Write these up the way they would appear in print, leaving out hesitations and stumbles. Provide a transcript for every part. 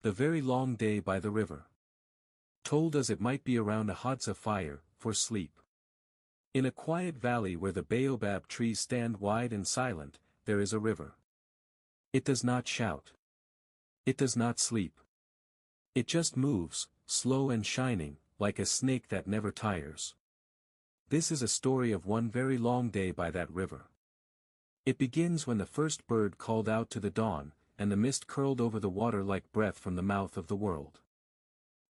The very long day by the river. Told us it might be around a Hadza fire, for sleep. In a quiet valley where the baobab trees stand wide and silent, there is a river. It does not shout. It does not sleep. It just moves, slow and shining, like a snake that never tires. This is a story of one very long day by that river. It begins when the first bird called out to the dawn, and the mist curled over the water like breath from the mouth of the world.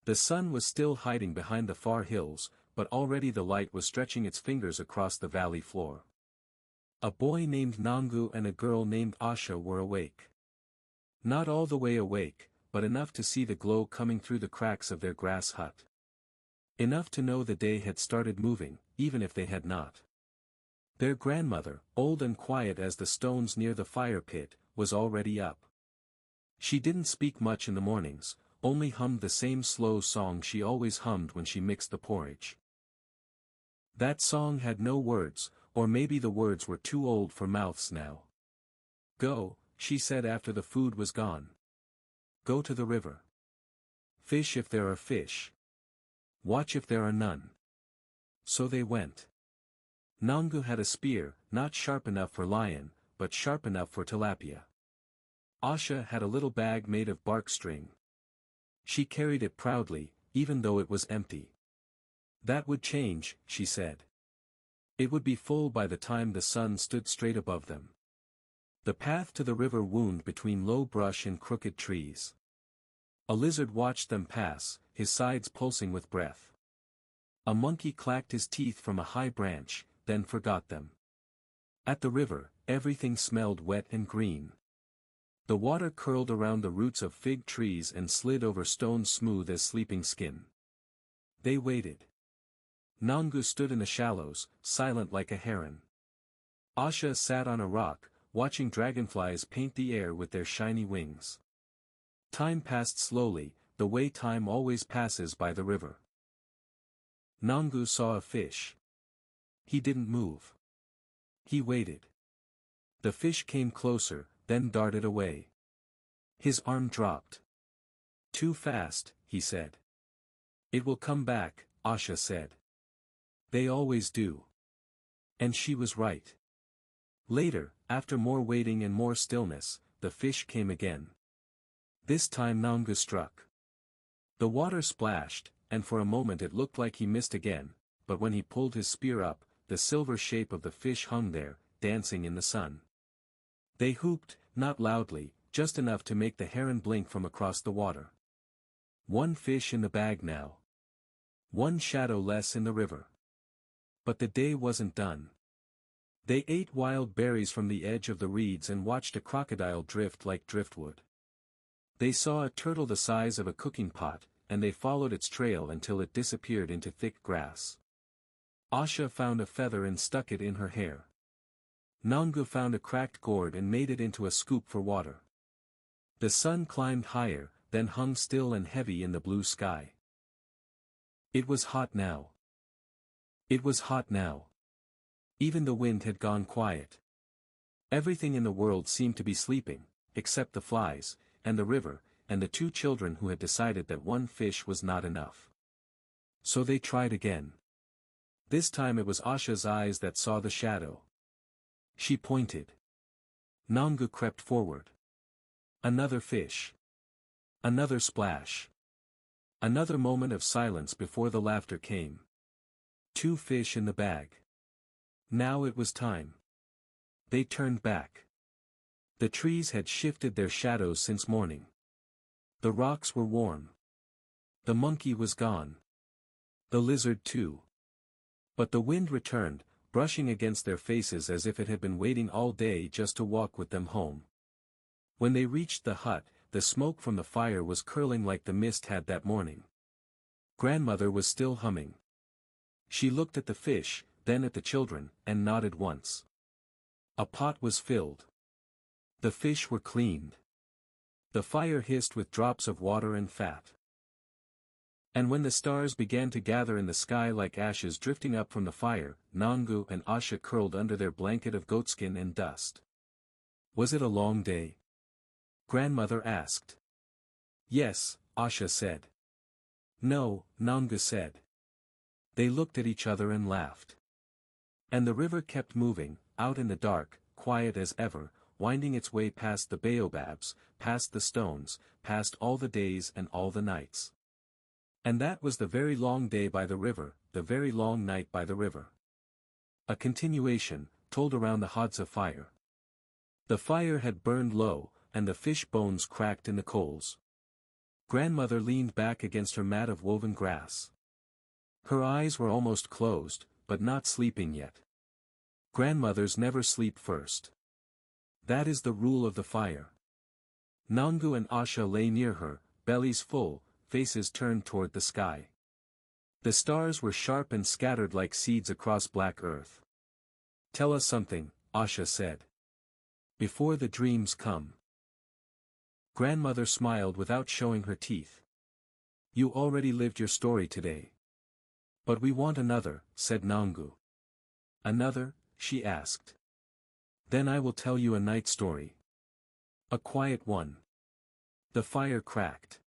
The sun was still hiding behind the far hills, but already the light was stretching its fingers across the valley floor. A boy named Nangu and a girl named Asha were awake. Not all the way awake, but enough to see the glow coming through the cracks of their grass hut. Enough to know the day had started moving, even if they had not. Their grandmother, old and quiet as the stones near the fire pit, was already up. She didn't speak much in the mornings, only hummed the same slow song she always hummed when she mixed the porridge. That song had no words, or maybe the words were too old for mouths now. "Go," she said after the food was gone. "Go to the river. Fish if there are fish. Watch if there are none." So they went. Nangu had a spear, not sharp enough for lion, but sharp enough for tilapia. Asha had a little bag made of bark string. She carried it proudly, even though it was empty. That would change, she said. It would be full by the time the sun stood straight above them. The path to the river wound between low brush and crooked trees. A lizard watched them pass, his sides pulsing with breath. A monkey clacked his teeth from a high branch, then forgot them. At the river, everything smelled wet and green. The water curled around the roots of fig trees and slid over stones smooth as sleeping skin. They waited. Nangu stood in the shallows, silent like a heron. Asha sat on a rock, watching dragonflies paint the air with their shiny wings. Time passed slowly, the way time always passes by the river. Nangu saw a fish. He didn't move. He waited. The fish came closer, then darted away. His arm dropped. "Too fast," he said. "It will come back," Asha said. "They always do." And she was right. Later, after more waiting and more stillness, the fish came again. This time Nangu struck. The water splashed, and for a moment it looked like he missed again, but when he pulled his spear up, the silver shape of the fish hung there, dancing in the sun. They whooped, not loudly, just enough to make the heron blink from across the water. One fish in the bag now. One shadow less in the river. But the day wasn't done. They ate wild berries from the edge of the reeds and watched a crocodile drift like driftwood. They saw a turtle the size of a cooking pot, and they followed its trail until it disappeared into thick grass. Asha found a feather and stuck it in her hair. Nangu found a cracked gourd and made it into a scoop for water. The sun climbed higher, then hung still and heavy in the blue sky. It was hot now. It was hot now. Even the wind had gone quiet. Everything in the world seemed to be sleeping, except the flies, and the river, and the two children who had decided that one fish was not enough. So they tried again. This time it was Asha's eyes that saw the shadow. She pointed. Nangu crept forward. Another fish. Another splash. Another moment of silence before the laughter came. Two fish in the bag. Now it was time. They turned back. The trees had shifted their shadows since morning. The rocks were warm. The monkey was gone. The lizard too. But the wind returned, brushing against their faces as if it had been waiting all day just to walk with them home. When they reached the hut, the smoke from the fire was curling like the mist had that morning. Grandmother was still humming. She looked at the fish, then at the children, and nodded once. A pot was filled. The fish were cleaned. The fire hissed with drops of water and fat. And when the stars began to gather in the sky like ashes drifting up from the fire, Nangu and Asha curled under their blanket of goatskin and dust. Was it a long day? Grandmother asked. Yes, Asha said. No, Nanga said. They looked at each other and laughed. And the river kept moving, out in the dark, quiet as ever, winding its way past the baobabs, past the stones, past all the days and all the nights. And that was the very long day by the river, the very long night by the river. A continuation, told around the Hadza fire. The fire had burned low, and the fish bones cracked in the coals. Grandmother leaned back against her mat of woven grass. Her eyes were almost closed, but not sleeping yet. Grandmothers never sleep first. That is the rule of the fire. Nangu and Asha lay near her, bellies full, faces turned toward the sky. The stars were sharp and scattered like seeds across black earth. Tell us something, Asha said. Before the dreams come. Grandmother smiled without showing her teeth. You already lived your story today. But we want another, said Nangu. Another? She asked. Then I will tell you a night story. A quiet one. The fire cracked.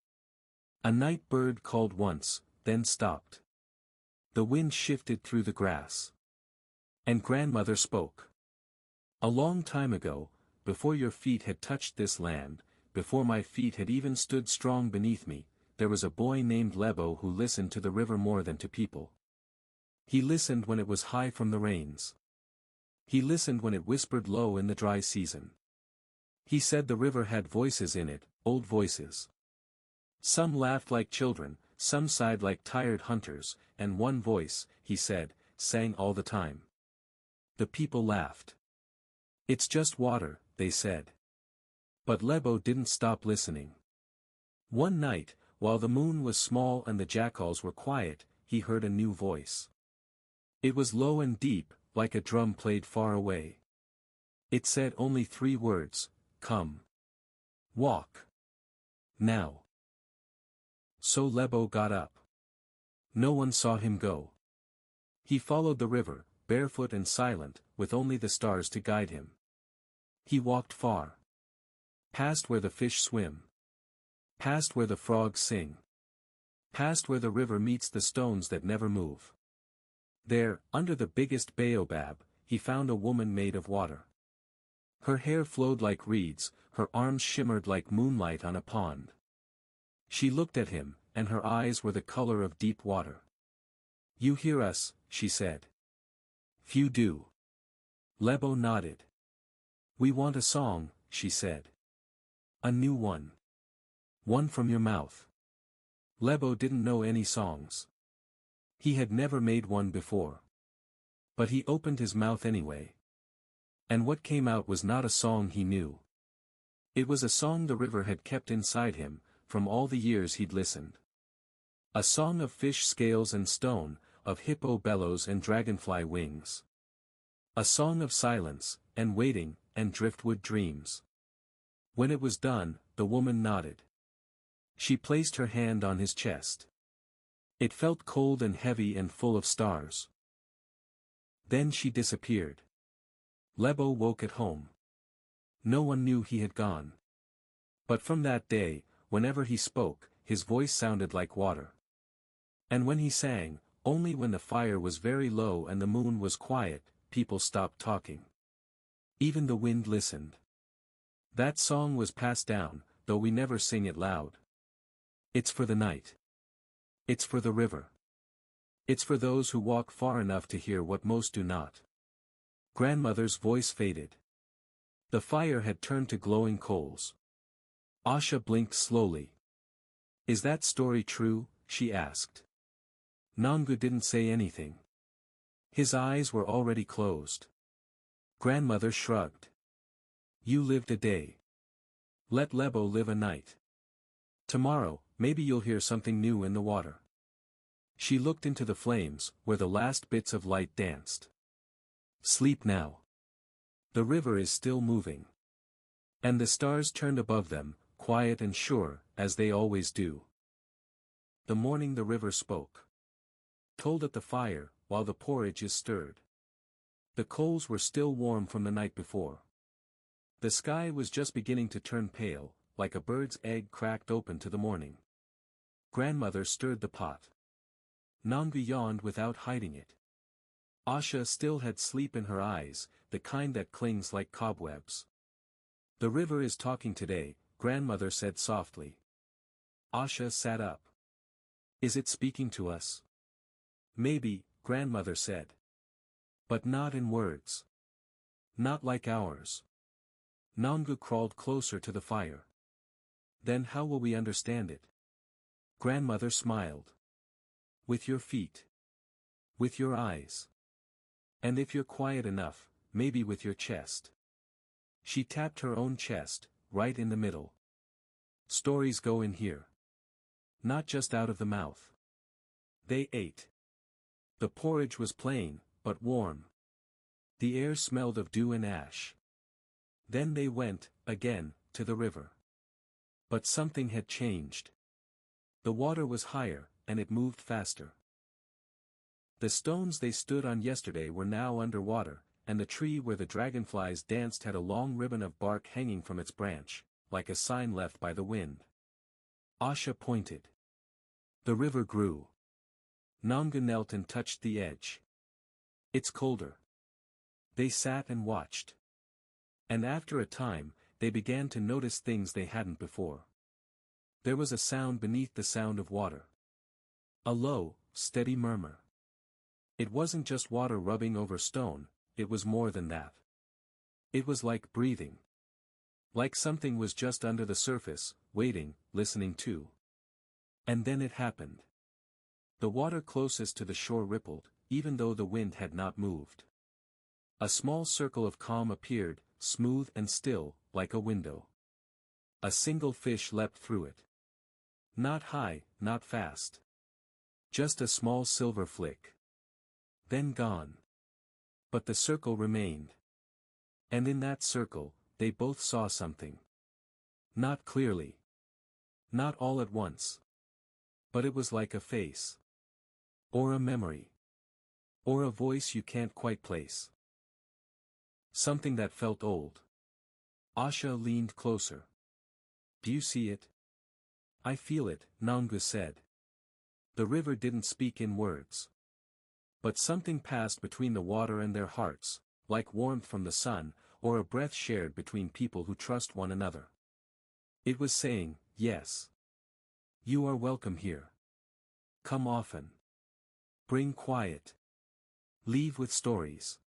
A night bird called once, then stopped. The wind shifted through the grass. And grandmother spoke. A long time ago, before your feet had touched this land, before my feet had even stood strong beneath me, there was a boy named Lebo who listened to the river more than to people. He listened when it was high from the rains. He listened when it whispered low in the dry season. He said the river had voices in it, old voices. Some laughed like children, some sighed like tired hunters, and one voice, he said, sang all the time. The people laughed. It's just water, they said. But Lebo didn't stop listening. One night, while the moon was small and the jackals were quiet, he heard a new voice. It was low and deep, like a drum played far away. It said only 3 words, come. Walk. Now. So Lebo got up. No one saw him go. He followed the river, barefoot and silent, with only the stars to guide him. He walked far. Past where the fish swim. Past where the frogs sing. Past where the river meets the stones that never move. There, under the biggest baobab, he found a woman made of water. Her hair flowed like reeds, her arms shimmered like moonlight on a pond. She looked at him, and her eyes were the color of deep water. You hear us, she said. Few do. Lebo nodded. We want a song, she said. A new one. One from your mouth. Lebo didn't know any songs. He had never made one before. But he opened his mouth anyway. And what came out was not a song he knew. It was a song the river had kept inside him, from all the years he'd listened. A song of fish scales and stone, of hippo bellows and dragonfly wings. A song of silence, and waiting, and driftwood dreams. When it was done, the woman nodded. She placed her hand on his chest. It felt cold and heavy and full of stars. Then she disappeared. Lebo woke at home. No one knew he had gone. But from that day, whenever he spoke, his voice sounded like water. And when he sang, only when the fire was very low and the moon was quiet, people stopped talking. Even the wind listened. That song was passed down, though we never sing it loud. It's for the night. It's for the river. It's for those who walk far enough to hear what most do not. Grandmother's voice faded. The fire had turned to glowing coals. Asha blinked slowly. Is that story true? She asked. Nangu didn't say anything. His eyes were already closed. Grandmother shrugged. You lived a day. Let Lebo live a night. Tomorrow, maybe you'll hear something new in the water. She looked into the flames, where the last bits of light danced. Sleep now. The river is still moving. And the stars turned above them, quiet and sure, as they always do. The morning the river spoke. Told at the fire, while the porridge is stirred. The coals were still warm from the night before. The sky was just beginning to turn pale, like a bird's egg cracked open to the morning. Grandmother stirred the pot. Nangu yawned without hiding it. Asha still had sleep in her eyes, the kind that clings like cobwebs. "The river is talking today," grandmother said softly. Asha sat up. "Is it speaking to us?" "Maybe," grandmother said. "But not in words. Not like ours." Nangu crawled closer to the fire. "Then how will we understand it?" Grandmother smiled. "With your feet. With your eyes. And if you're quiet enough, maybe with your chest." She tapped her own chest, right in the middle. "Stories go in here. Not just out of the mouth." They ate. The porridge was plain, but warm. The air smelled of dew and ash. Then they went, again, to the river. But something had changed. The water was higher, and it moved faster. The stones they stood on yesterday were now under water, and the tree where the dragonflies danced had a long ribbon of bark hanging from its branch, like a sign left by the wind. Asha pointed. The river grew. Nangu knelt and touched the edge. "It's colder." They sat and watched. And after a time, they began to notice things they hadn't before. There was a sound beneath the sound of water. A low, steady murmur. It wasn't just water rubbing over stone, it was more than that. It was like breathing. Like something was just under the surface, waiting, listening too. And then it happened. The water closest to the shore rippled, even though the wind had not moved. A small circle of calm appeared, smooth and still, like a window. A single fish leapt through it. Not high, not fast. Just a small silver flick. Then gone. But the circle remained. And in that circle, they both saw something. Not clearly. Not all at once. But it was like a face. Or a memory. Or a voice you can't quite place. Something that felt old. Asha leaned closer. "Do you see it?" "I feel it," Nangu said. The river didn't speak in words. But something passed between the water and their hearts, like warmth from the sun, or a breath shared between people who trust one another. It was saying, "Yes. You are welcome here. Come often. Bring quiet. Leave with stories."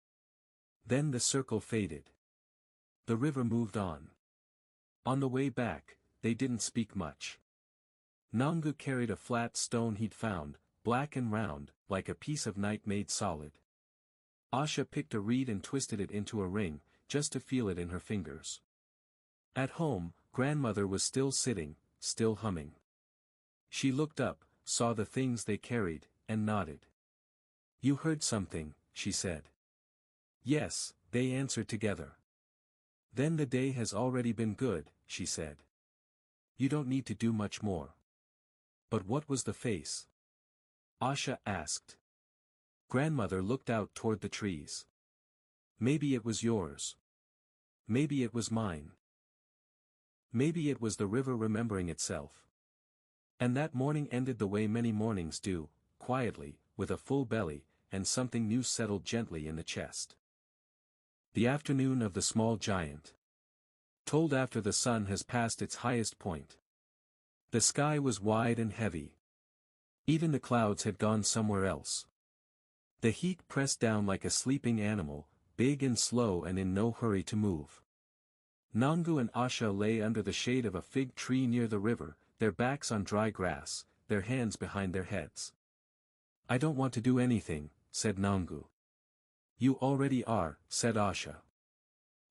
Then the circle faded. The river moved on. On the way back, they didn't speak much. Nangu carried a flat stone he'd found, black and round, like a piece of night made solid. Asha picked a reed and twisted it into a ring, just to feel it in her fingers. At home, grandmother was still sitting, still humming. She looked up, saw the things they carried, and nodded. "You heard something," she said. "Yes," they answered together. "Then the day has already been good," she said. "You don't need to do much more." "But what was the face?" Asha asked. Grandmother looked out toward the trees. "Maybe it was yours. Maybe it was mine. Maybe it was the river remembering itself." And that morning ended the way many mornings do, quietly, with a full belly, and something new settled gently in the chest. The afternoon of the small giant. Told after the sun has passed its highest point. The sky was wide and heavy. Even the clouds had gone somewhere else. The heat pressed down like a sleeping animal, big and slow and in no hurry to move. Nangu and Asha lay under the shade of a fig tree near the river, their backs on dry grass, their hands behind their heads. "I don't want to do anything," said Nangu. "You already are," said Asha.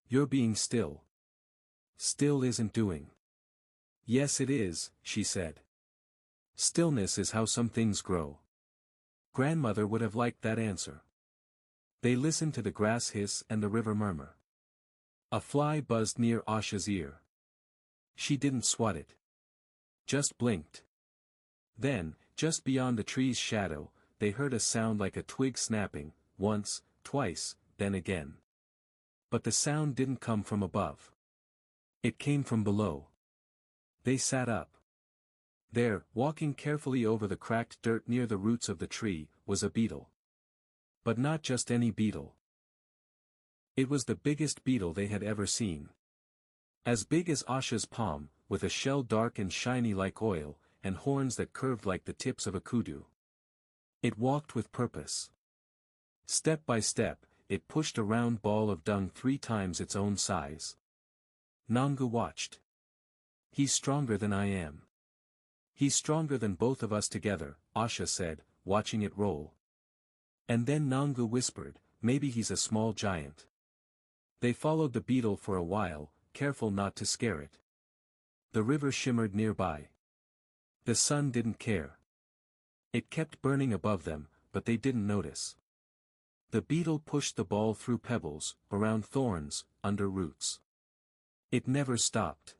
"You're being still." "Still isn't doing." "Yes it is," she said. "Stillness is how some things grow." Grandmother would have liked that answer. They listened to the grass hiss and the river murmur. A fly buzzed near Asha's ear. She didn't swat it. Just blinked. Then, just beyond the tree's shadow, they heard a sound like a twig snapping, once, twice, then again. But the sound didn't come from above. It came from below. They sat up. There, walking carefully over the cracked dirt near the roots of the tree, was a beetle. But not just any beetle. It was the biggest beetle they had ever seen. As big as Asha's palm, with a shell dark and shiny like oil, and horns that curved like the tips of a kudu. It walked with purpose. Step by step, it pushed a round ball of dung 3 times its own size. Nangu watched. "He's stronger than I am." "He's stronger than both of us together," Asha said, watching it roll. And then Nangu whispered, "Maybe he's a small giant." They followed the beetle for a while, careful not to scare it. The river shimmered nearby. The sun didn't care. It kept burning above them, but they didn't notice. The beetle pushed the ball through pebbles, around thorns, under roots. It never stopped.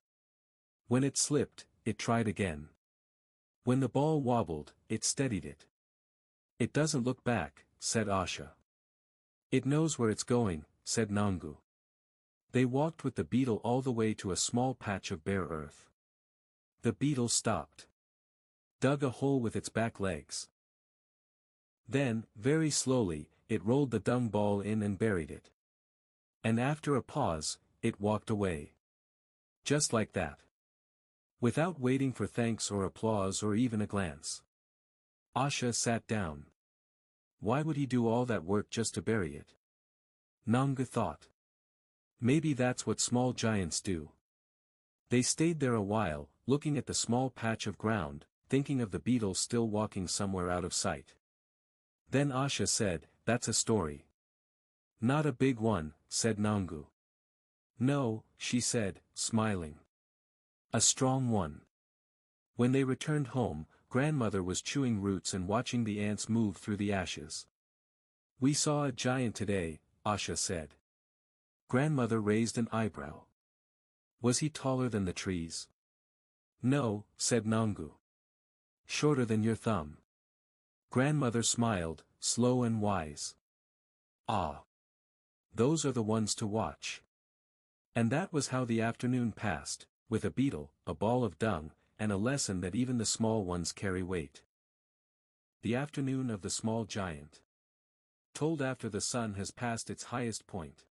When it slipped, it tried again. When the ball wobbled, it steadied it. "It doesn't look back," said Asha. "It knows where it's going," said Nangu. They walked with the beetle all the way to a small patch of bare earth. The beetle stopped. Dug a hole with its back legs. Then, very slowly, it rolled the dung ball in and buried it. And after a pause, it walked away. Just like that. Without waiting for thanks or applause or even a glance. Asha sat down. Why would he do all that work just to bury it? Nangu thought. Maybe that's what small giants do. They stayed there a while, looking at the small patch of ground, thinking of the beetle still walking somewhere out of sight. Then Asha said, "That's a story." "Not a big one," said Nangu. "No," she said, smiling. "A strong one." When they returned home, grandmother was chewing roots and watching the ants move through the ashes. "We saw a giant today," Asha said. Grandmother raised an eyebrow. "Was he taller than the trees?" "No," said Nangu. "Shorter than your thumb." Grandmother smiled, slow and wise. "Ah. Those are the ones to watch." And that was how the afternoon passed, with a beetle, a ball of dung, and a lesson that even the small ones carry weight. The afternoon of the small giant. Told after the sun has passed its highest point.